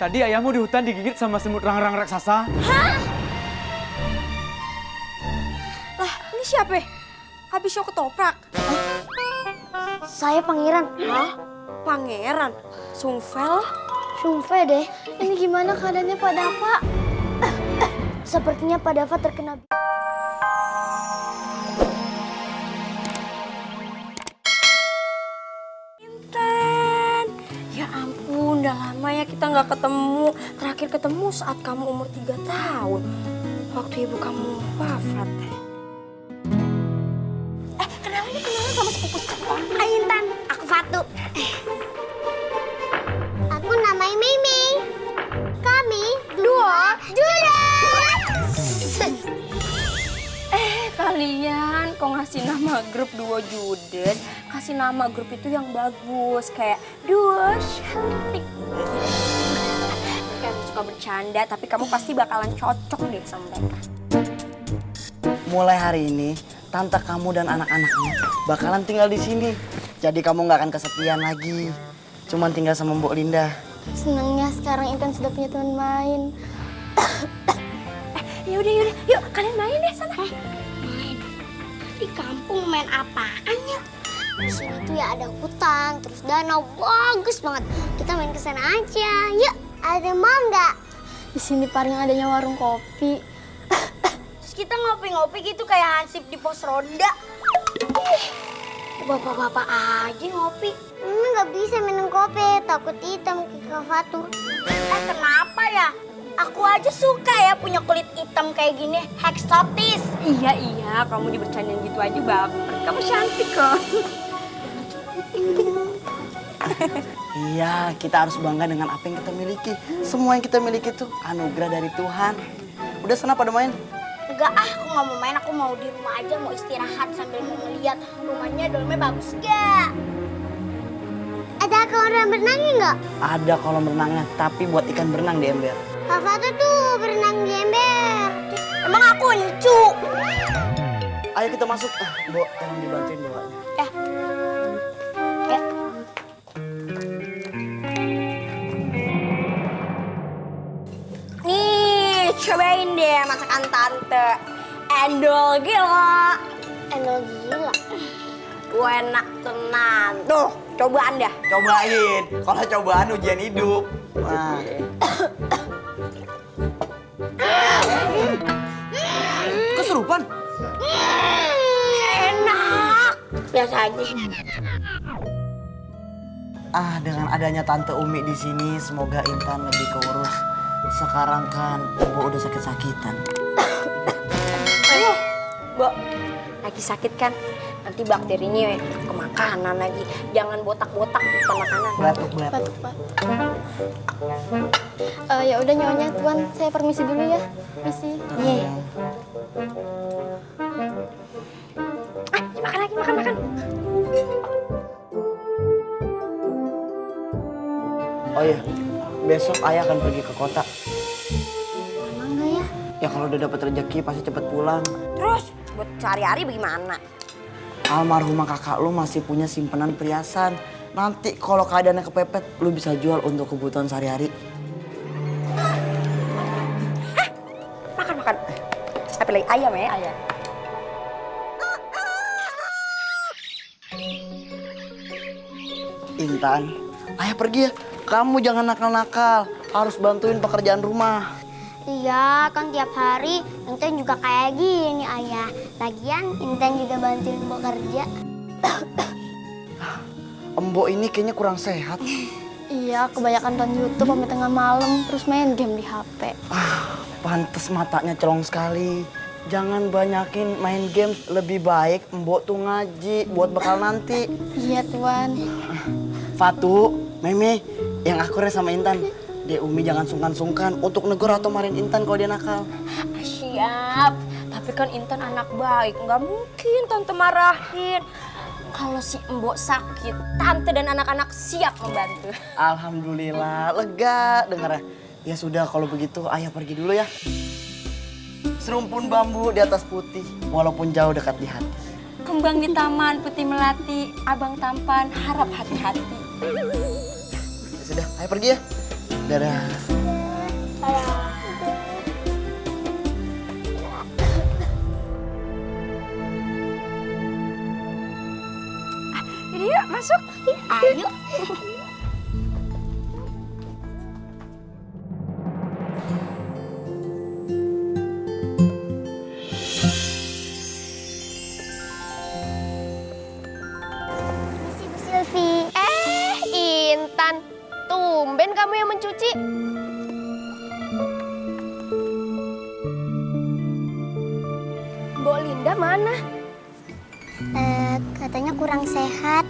Tadi ayahmu di hutan digigit sama semut rangrang raksasa. Hah? Lah, ini siapa? Habis show ketoprak. Saya pangeran. Hah? Pangeran? Sungvel? Sumpah deh, ini gimana keadaannya Pak Dava? Sepertinya Pak Dava terkena... Intan, ya ampun, udah lama ya kita nggak ketemu. Terakhir ketemu saat kamu umur 3 tahun. Waktu ibu kamu wafat. Kenalan sama sepupu kamu. Hai Intan, aku Fatu. Aku namanya Mimi. Kami dua Jules. Kalian kok ngasih nama grup Duo Judes? Kasih nama grup itu yang bagus, kayak Duo Cantik. Mereka suka bercanda, tapi kamu pasti bakalan cocok deh sama mereka. Mulai hari ini, tante kamu dan anak-anaknya bakalan tinggal di sini. Jadi kamu nggak akan kesepian lagi. Cuman tinggal sama Mbok Linda. Senangnya sekarang Intan sudah punya teman main. Yaudah, yuk kalian main deh sana. Main? Di kampung main apaan ya? Di sini tuh ya ada hutan, terus danau, bagus banget. Kita main ke sana aja. Yuk, ada mau nggak? Di sini paling adanya warung kopi. Terus kita ngopi-ngopi gitu kayak hansip di pos ronda. Bapak-bapak aja ngopi. Nggak bisa minum kopi, takut hitam ke Kak Fatu. Kenapa ya? Aku aja suka ya punya kulit hitam kayak gini, eksotis. Iya, kamu dibercandain gitu aja baper. Kamu cantik kok. Iya, kita harus bangga dengan apa yang kita miliki. Semua yang kita miliki tuh anugerah dari Tuhan. Udah sana pada main. Enggak aku nggak mau main, aku mau di rumah aja, mau istirahat sambil mau ngeliat rumahnya, dalamnya bagus gak? Ada kolam berenangnya nggak? Ada kolam renangnya, tapi buat ikan berenang di ember. Kak Fatu tuh berenang di ember. Emang aku encu. Ayo kita masuk. Mbok, tolong dibantuin bawanya. Ya. Nih, cobain deh masakan tante. Endol gila. Endol gila. Enak tenan. Tuh, cobaan dah. Cobain. Kalau cobaan ujian hidup. Nah. Kesurupan? Enak. Biasa aja. Dengan adanya Tante Umi di sini, semoga Intan lebih keurus. Sekarang kan Ibu udah sakit-sakitan. Mbok, lagi sakit kan? Nanti bakterinya ke makanan lagi. Jangan botak-botak bukan makanan. Batuk-batuk. Ya udah nyonya Tuan, saya permisi dulu ya. Misi. Iya. Makan lagi, makan. Oh iya, besok Ayah akan pergi ke kota. Emang nggak ya? Ya kalau udah dapat rezeki pasti cepet pulang. Terus buat sehari-hari bagaimana? Almarhumah kakak lu masih punya simpenan perhiasan. Nanti kalau keadaannya kepepet, lu bisa jual untuk kebutuhan sehari-hari. Makan. Apa lagi? Ayam ya, ayam. Intan, Ayah pergi ya. Kamu jangan nakal-nakal. Harus bantuin pekerjaan rumah. Iya, kan tiap hari Intan juga kayak gini, Ayah. Lagian Intan juga bantuin bekerja. Embok ini kayaknya kurang sehat. Iya, kebanyakan nonton YouTube sampai tengah malam, terus main game di HP. Pantes matanya celong sekali. Jangan banyakin main game, lebih baik Mbok tuh ngaji buat bekal nanti. Iya, Tuan. Fatu, Meme, yang akurnya sama Intan. Dek Umi jangan sungkan-sungkan untuk negur atau marahin Intan kalau dia nakal. Siap. Tapi kan Intan anak baik, nggak mungkin tante marahin. Kalau si Mbok sakit, tante dan anak-anak siap membantu. Alhamdulillah, lega dengarnya. Ya sudah kalau begitu Ayah pergi dulu ya. Serumpun bambu di atas putih, walaupun jauh dekat di hati. Kembang di taman, putih melati, abang tampan, harap hati-hati. Ya sudah, Ayah pergi ya. Dadah. Jadi yuk masuk. Ayo. Silvi. Intan, tumben kamu yang mencuci. Mbok Linda mana? Katanya kurang sehat.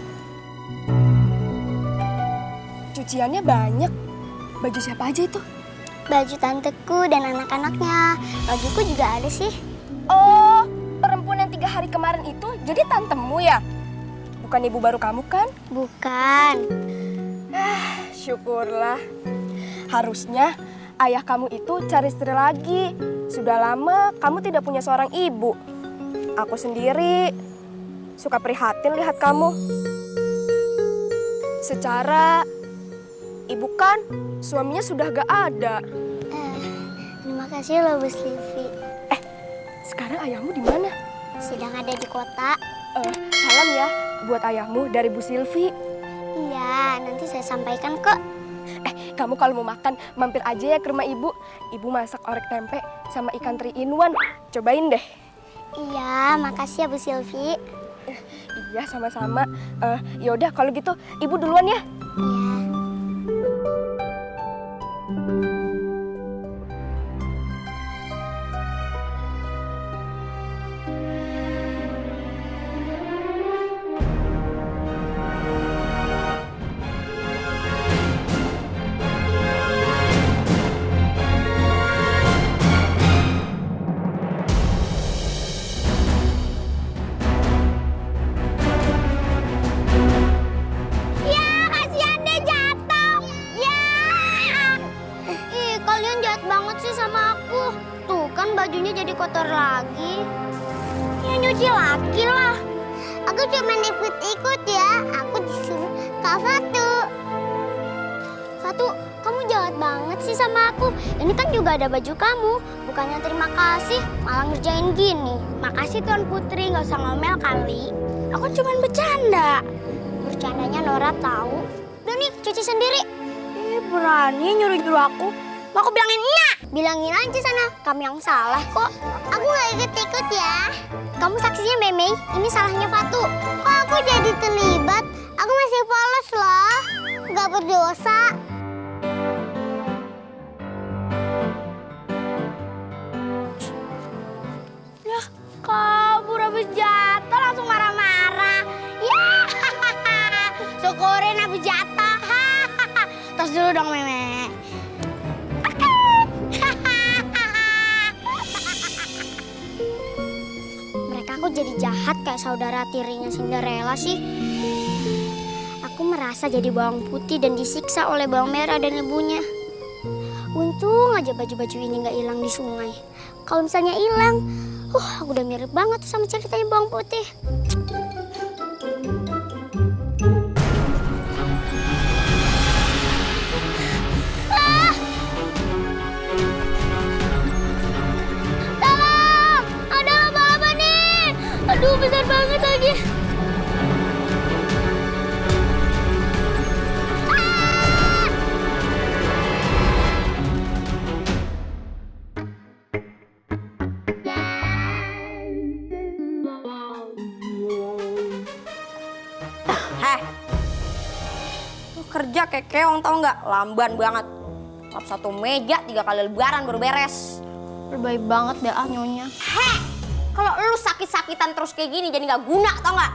Cuciannya banyak. Baju siapa aja itu? Baju tanteku dan anak-anaknya. Bajuku juga ada sih. Oh, perempuan yang 3 hari kemarin itu jadi tantemu ya? Bukan ibu baru kamu kan? Bukan. Syukurlah. Harusnya ayah kamu itu cari istri lagi. Sudah lama kamu tidak punya seorang ibu. Aku sendiri suka prihatin lihat kamu. Secara ibu kan suaminya sudah gak ada. Terima kasih loh Bu Silvi. Sekarang ayahmu di mana? Sedang ada di kota. Salam ya buat ayahmu dari Bu Silvi. Iya, nanti saya sampaikan kok. Kamu kalau mau makan, mampir aja ya ke rumah ibu. Ibu masak orek tempe sama ikan teri in one. Cobain deh. Iya, makasih ya Bu Silvi. Iya, sama-sama. Yaudah kalau gitu, ibu duluan ya. Iya. Bajunya jadi kotor lagi. Ya nyuci lagi lah. Aku cuma ikut-ikut ya. Aku disuruh Kak Fatu. Fatu, kamu jahat banget sih sama aku. Ini kan juga ada baju kamu. Bukannya terima kasih, malah ngerjain gini. Makasih Tuan Putri, nggak usah ngomel kali. Aku cuma bercanda. Bercandanya Nora tahu. Udah nih, cuci sendiri. Berani nyuruh-nyuruh aku. Mau aku bilangin enggak? Bilangin aja sana, kami yang salah kok. Aku nggak ikut-ikut ya. Kamu saksinya Meme, ini salahnya Fatu. Kok aku jadi terlibat? Aku masih polos loh. Nggak berdosa. Ya, kabur habis jatuh langsung marah-marah. Ya, syukurin habis jatuh. Tos dulu dong Meme. Aku jadi jahat kayak saudara tirinya Cinderella sih. Aku merasa jadi bawang putih dan disiksa oleh bawang merah dan ibunya. Untung aja baju-baju ini nggak hilang di sungai. Kalau misalnya hilang, aku udah mirip banget sama ceritanya bawang putih. Aduh, besar banget lagi. Lu kerja kayak keong tau nggak? Lamban banget. Lap satu meja 3 kali lebaran baru beres. Lebay banget deh nyonya. Kalau lu sakit-sakitan terus kayak gini jadi nggak guna, tau nggak?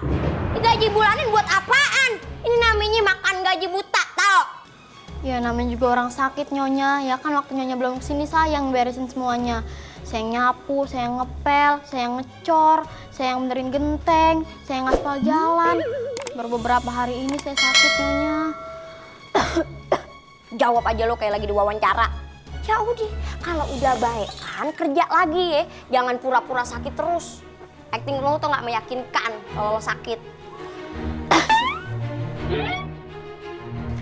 Gaji bulanin buat apaan? Ini namanya makan gaji buta, tau? Ya namanya juga orang sakit nyonya. Ya kan waktu nyonya belum kesini saya yang beresin semuanya. Saya yang nyapu, saya yang ngepel, saya yang ngecor, saya yang benerin genteng, saya yang ngaspal jalan. Baru beberapa hari ini saya sakit nyonya. Jawab aja lo kayak lagi diwawancara. Ya udah, kalau udah baik kan kerja lagi ya. Jangan pura-pura sakit terus. Acting lo tuh nggak meyakinkan kalau lo sakit.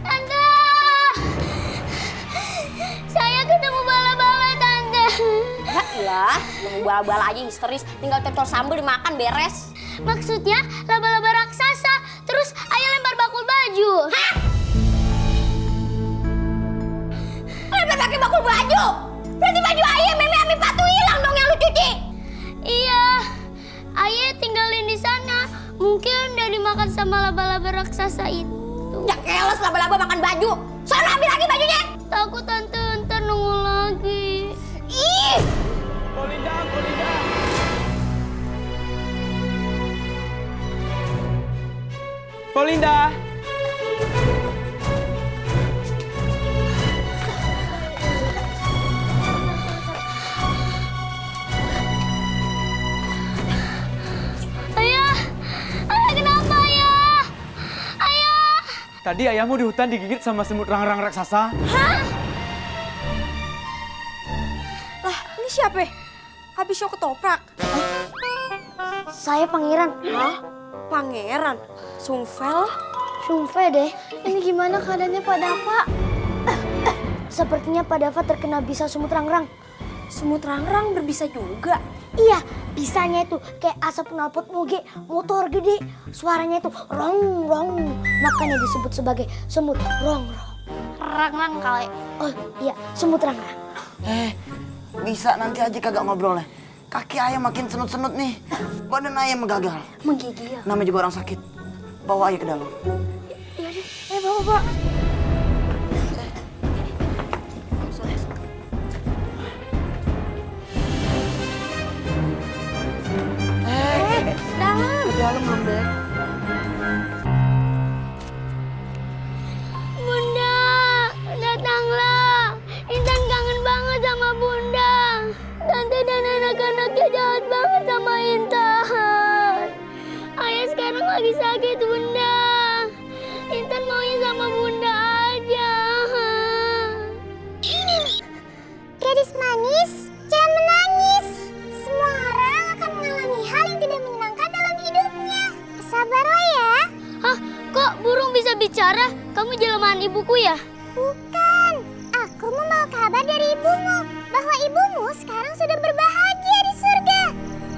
Tante! Lah, mau bala-bala aja histeris, tinggal cocol sambal dimakan beres. Maksudnya laba-laba raksasa, terus ayah lempar bakul baju. Hah? Lempar pakai bakul baju? Berarti baju ayah Meme Ami Patu hilang dong yang lu cuci. Iya, ayah tinggalin di sana. Mungkin udah dimakan sama laba-laba raksasa itu. Ya keles laba-laba makan baju. Sana ambil lagi bajunya. Takut tante ntar nongol lagi. Ih! Kolinda, Kolinda. Kolinda. Ayah, ayah kenapa ayah? Ayah. Tadi ayahmu di hutan digigit sama semut rangrang raksasa. Lah, ini siapa? Habis show ketoprak. Saya pangeran. Hah? Pangeran? Sungvel? Sumpah deh, ini gimana keadaannya Pak Dava? Sepertinya Pak Dava terkena bisa semut rangrang. Semut rangrang berbisa juga. Iya, bisanya itu kayak asap knalpot moge, motor gede. Suaranya itu rong rong, makanya disebut sebagai semut rong rong. Rangrang kali. Oh iya, semut rangrang. Bisa nanti aja kagak ngobrol ya. Kaki ayah makin senut-senut nih. Badan ayah menggagal. Menggigil. Namanya juga orang sakit. Bawa ayah ke dalam. Iya deh, bawa Pak. Dalam ambil. Bunda, datanglah. Intan kangen banget sama Bunda. Tante dan anak-anaknya jahat banget sama Intan. Ayah sekarang lagi sakit, Bunda. Intan maunya sama Bunda aja. Gadis manis, jangan menangis. Semua orang akan mengalami hal yang tidak menyenangkan dalam hidupnya. Sabarlah ya. Hah, kok burung bisa bicara? Kamu jelmaan ibuku ya? Bukan, aku membawa kabar dari ibumu bahwa ibumu sekarang sudah berbahagia di surga.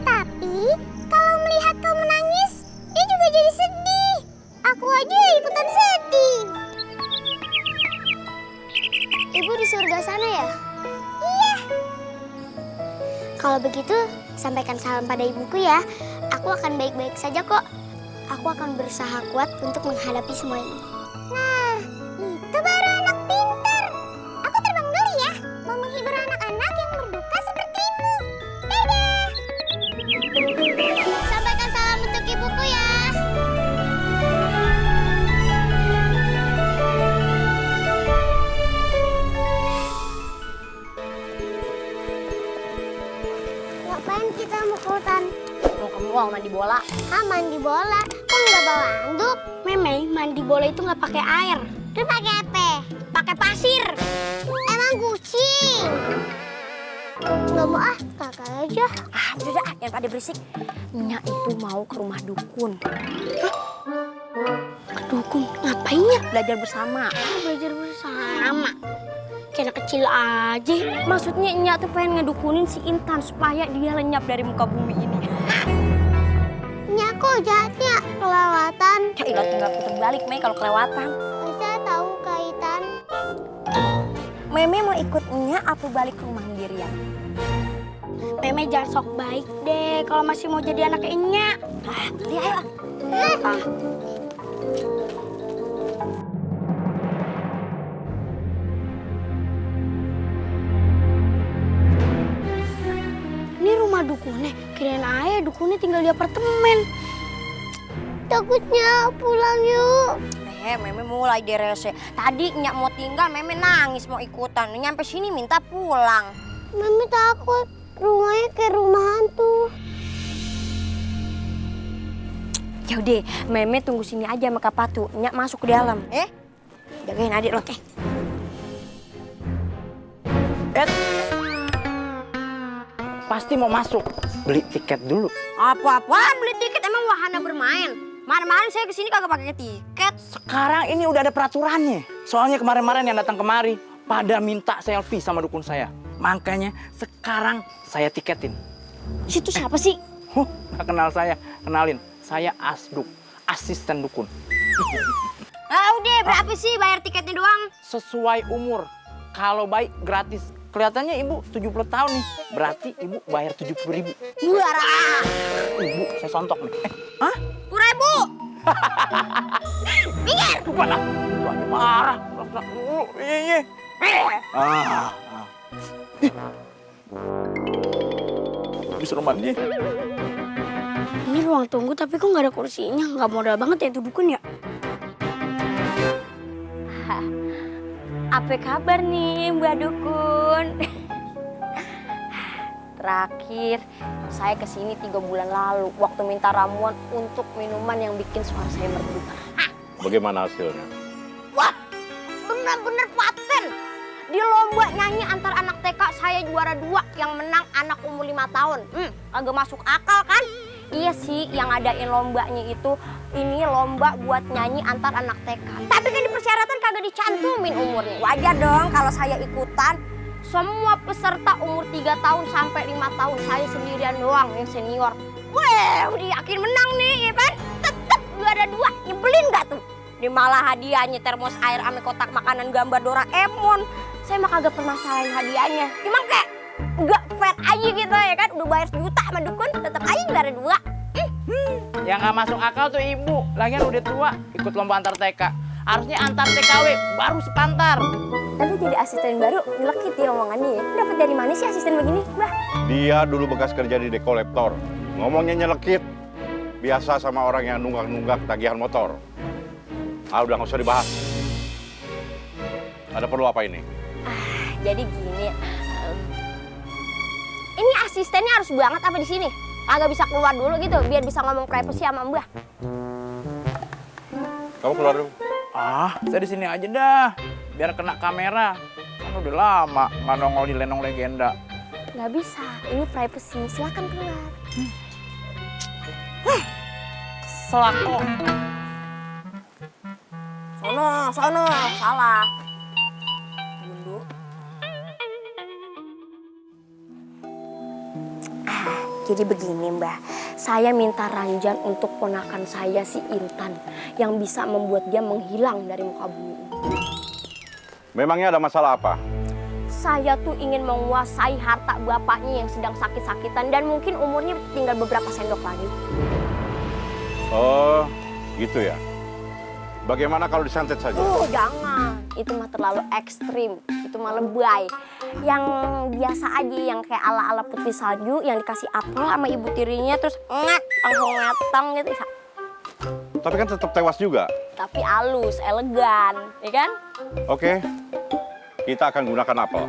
Tapi kalau melihat kau menangis, dia juga jadi sedih. Aku aja ikutan sedih. Ibu di surga sana ya? Iya. Kalau begitu, sampaikan salam pada ibuku ya. Aku akan baik-baik saja kok. Aku akan berusaha kuat untuk menghadapi semua ini. Nah, itu baru anak pintar. Aku terbang dulu ya, mau menghibur anak-anak yang berduka sepertimu. Dadah. Sampaikan salam untuk ibuku ya. Ngapain kita mau ke hutan? Mau ke mall mandi bola. Ah, mandi bola. Kok nggak bawa anduk? Meme, mandi bola itu nggak pakai air. Terus pakai apa? Pakai pasir. Emang kucing. Nggak mau ah, kakak aja. Ah, udah dah, yang pada berisik. Nya itu mau ke rumah dukun. Hah? Ke dukun? Ngapain ya? Belajar bersama. Belajar bersama. Kayak anak kecil aja. Maksudnya Nya tuh pengen ngedukunin si Intan supaya dia lenyap dari muka bumi ini. Nya kok jahatnya kelewatan. Ya ilah tinggal puter balik, Mei, kalau kelewatan. Saya tahu kaitan. Meme mau ikut Nya apa balik ke rumah sendirian? Meme jangan sok baik deh kalau masih mau jadi anaknya Nya. Ah, dia ayo. Ah. Ini rumah dukunnya, kirain ayah dukunnya tinggal di apartemen. Takutnya pulang yuk. Meme mulai deh rese. Tadi Nya mau tinggal, Meme nangis mau ikutan. Nyampe sini minta pulang. Mami takut. Rumahnya kayak rumah hantu. Yaudah, Meme tunggu sini aja sama Kak Patu. Nya masuk ke dalam. Jagain adik lo. Pasti mau masuk. Beli tiket dulu. Apa-apaan beli tiket, emang wahana bermain? Kemarin saya kesini kagak pakai tiket. Sekarang ini udah ada peraturannya. Soalnya kemarin-kemarin yang datang kemari pada minta selfie sama dukun saya. Makanya sekarang saya tiketin. Situ siapa sih? Nggak kenal saya, kenalin. Saya Asduk, asisten dukun. Ah udah, berapa sih bayar tiketnya doang? Sesuai umur. Kalau baik gratis. Kelihatannya ibu 70 tahun nih. Berarti ibu bayar 70.000. Buara. Ibu, saya sontok nih. Hah? 10.000. Minggir. Lupa lah. Itu aja marah. Rak dulu. Iya. Bisa mandi. Ini ruang tunggu tapi kok nggak ada kursinya? Nggak modal banget ya itu dukun ya? Apa kabar nih Mbak Dukun? Terakhir saya kesini 3 bulan lalu waktu minta ramuan untuk minuman yang bikin suara saya merdu. Bagaimana hasilnya? Wah, bener-bener paten. Di lomba nyanyi antar anak TK saya juara 2, yang menang anak umur 5 tahun. Agak masuk akal kan? Iya sih, yang ngadain lombanya itu ini lomba buat nyanyi antar anak TK. Tapi kan di persyaratan kagak dicantumin umurnya. Wajar dong kalau saya ikutan. Semua peserta umur 3 tahun sampai 5 tahun, saya sendirian doang yang senior. Wah, udah yakin menang nih, ya kan? Tetep juara 2, nyebelin gak tuh? Dia malah hadiahnya termos air ame kotak makanan gambar Doraemon. Saya mah kagak permasalahin hadiahnya. Cuman kayak nggak fair aja gitu ya kan, udah bayar sejuta sama dukun, tetap aja juara 2. Yang nggak masuk akal tuh ibu. Lagian udah tua, ikut lomba antar TK. Harusnya antar TKW, baru sepantar. Tapi jadi asisten baru, nyelekit ya omongannya ya. Dapat dari mana sih asisten begini, Mbah? Dia dulu bekas kerja di dekolektor. Ngomongnya nyelekit. Biasa sama orang yang nunggak-nunggak tagihan motor. Udah nggak usah dibahas. Ada perlu apa ini? Jadi gini, ini asistennya harus banget apa di sini? Agak bisa keluar dulu gitu, biar bisa ngomong privacy sama Mbah. Kamu keluar dulu. Saya di sini aja dah, biar kena kamera. Kan udah lama nggak nongol di Lenong Legenda. Nggak bisa, ini privacy, silakan keluar. Selako. Sono, salah. Dulu. Jadi begini Mbah, saya minta ranjang untuk ponakan saya si Intan yang bisa membuat dia menghilang dari muka bumi. Memangnya ada masalah apa? Saya tuh ingin menguasai harta bapaknya yang sedang sakit-sakitan dan mungkin umurnya tinggal beberapa sendok lagi. Oh, gitu ya. Bagaimana kalau disantet saja? Jangan. Itu mah terlalu ekstrim. Itu mah lebay. Yang biasa aja, yang kayak ala-ala putri salju, yang dikasih apel sama ibu tirinya, terus langsung ngatang gitu. Tapi kan tetap tewas juga. Tapi halus, elegan, ya kan? Oke, kita akan gunakan apel.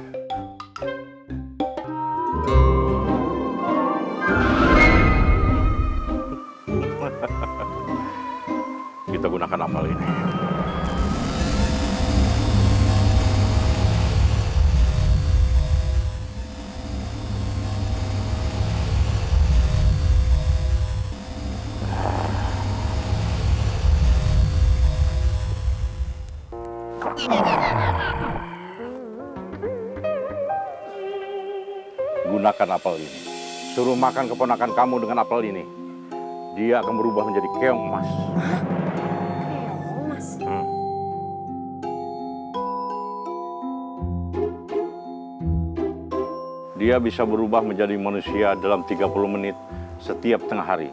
Kita gunakan apel ini. Gunakan apel ini. Suruh makan keponakan kamu dengan apel ini. Dia akan berubah menjadi keong emas. Keong mas. Dia bisa berubah menjadi manusia dalam 30 menit setiap tengah hari.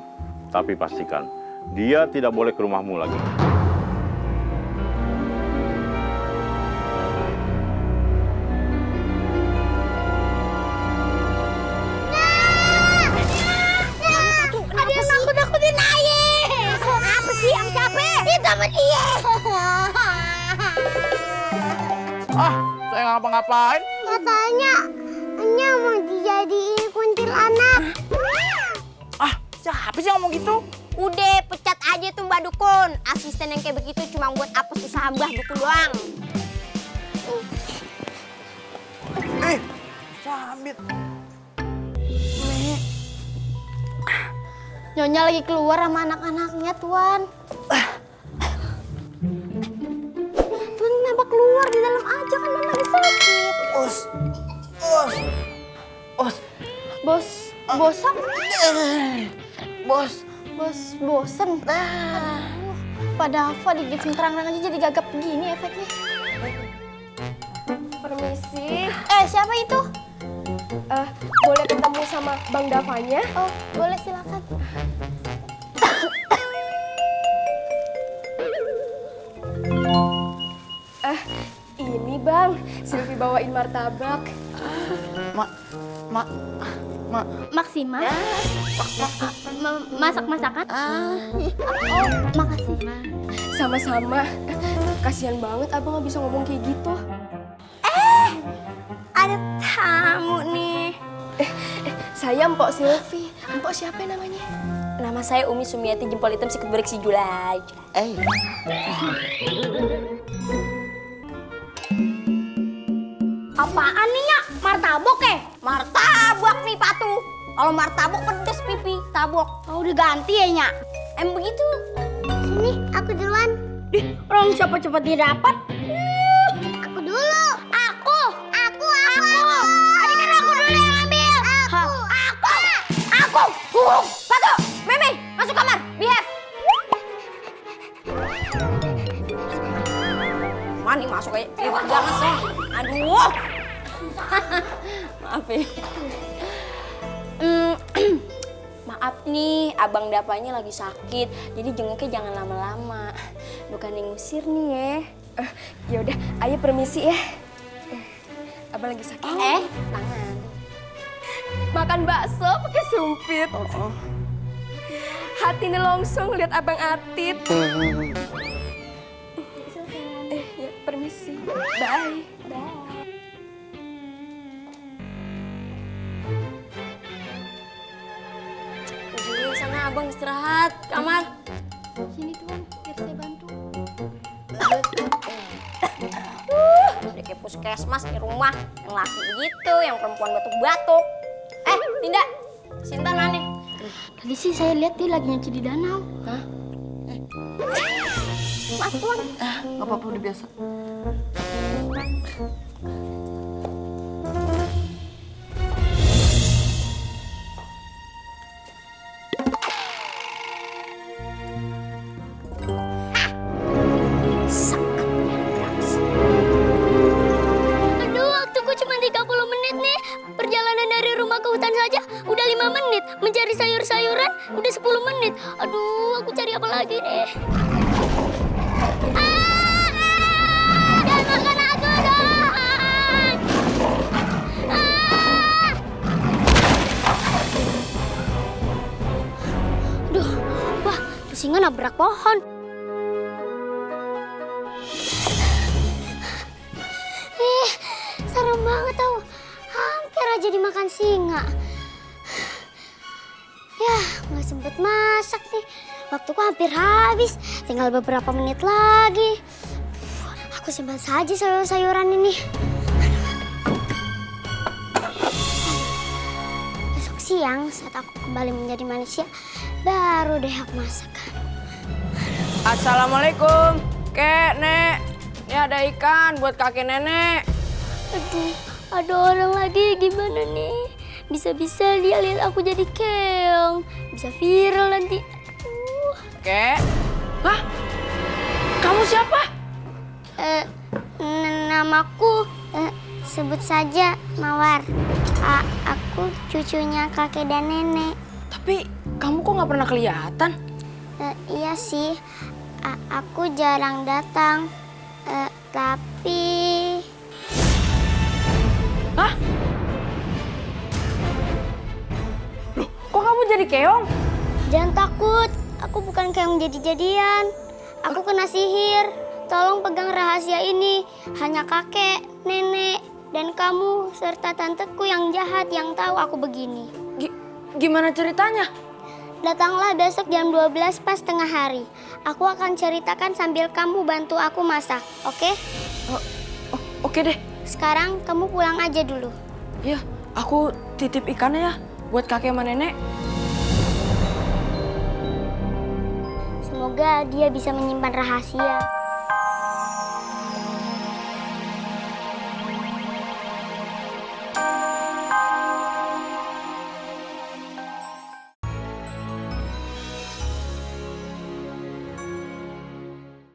Tapi pastikan, dia tidak boleh ke rumahmu lagi. Ada yang nakut-nakutin ayah. Apa sih yang capek? Itu sama dia. Saya nggak ngapa-ngapain. Katanya, Anya mau dijadiin kuntilanak. Siapa sih ngomong gitu? Udah, pecat aja tuh Mbak Dukun. Asisten yang kayak begitu cuma buat apes usaha Mbah Dukun doang. Sabit. Nyonya lagi keluar sama anak-anaknya, Tuan. Tuan kenapa keluar? Di dalam aja kan Nona lagi sakit. Bos, bosan? Bos. Bos, bosen. Aduh, pada Ava digigit terang-terang aja jadi gagap begini efeknya. Permisi, Siapa itu? boleh ketemu sama Bang Davanya? Oh, boleh silakan. Ini Bang, Silvi bawain martabak. Maksima. Masak-masakan. Oh, makasih. Sama-sama. Kasihan banget abang nggak bisa ngomong kayak gitu. Ada tamu nih. Saya Mpok Silvi. Mpok siapa namanya? Nama saya Umi Sumiati Jempol Hitam Sikut Berik si Julai. Apaan nih ya? Martabak Martabak nih Patu. Kalau martabak pedes pipi, tabok. Oh, udah ganti ya, Nyak? Begitu. Sini, aku duluan. Orang siapa cepat didapat? Aku dulu. Aku. Tadi kan aku dulu yang ambil. Aku. Patu, Mimi, masuk kamar. Behave. Mani masuk aja. Jangan sih. Aduh. Maaf ya. Maaf nih, Abang Dapanya lagi sakit. Jadi jenguknya jangan lama-lama. Bukan yang ngusir nih ya. Ya udah, ayo permisi ya. Abang lagi sakit. Tangan. Makan bakso pakai sumpit. Hati nelongsong lihat Abang Atit. Ya, permisi. Bye. Udah, sana Abang istirahat. Kamar. Sini Tuan, biar saya bantu. Udah kayak puskesmas di rumah. Yang laki begitu, yang perempuan batuk-batuk. Tinda. Sinta mana? Tadi sih saya lihat dia lagi nyuci di danau. Maaf Tuan. Nggak apa-apa, udah biasa. Aduh, waktuku cuma 30 menit nih. Perjalanan dari rumah ke hutan saja udah 5 menit. Mencari sayur-sayuran udah 10 menit. Aduh, aku cari apa lagi nih? Jangan makan aku dong! Aduh, wah, singa nabrak pohon. Serem banget tau. Hampir aja dimakan singa. Ya, nggak sempet masak nih. Waktuku hampir habis. Tinggal beberapa menit lagi. Aku simpan saja sayur-sayuran ini. Besok siang saat aku kembali menjadi manusia, baru deh aku masak. Assalamualaikum, Kek, Nek. Ini ada ikan buat kakek nenek. Aduh, ada orang lagi gimana nih? Bisa-bisa dia lihat aku jadi keong. Bisa viral nanti. Aduh. Kek? Hah? Kamu siapa? Namaku sebut saja Mawar. Aku cucunya kakek dan nenek. Tapi kamu kok nggak pernah kelihatan? Iya sih, aku jarang datang. Tapi... Hah? Loh, kok kamu jadi keong? Jangan takut, aku bukan keong jadi-jadian. Aku kena sihir. Tolong pegang rahasia ini. Hanya kakek, nenek, dan kamu serta tanteku yang jahat yang tahu aku begini. Gimana ceritanya? Datanglah besok jam 12 pas tengah hari. Aku akan ceritakan sambil kamu bantu aku masak, oke? Oke deh. Sekarang kamu pulang aja dulu. Ya, aku titip ikannya ya buat kakek sama nenek. Semoga dia bisa menyimpan rahasia.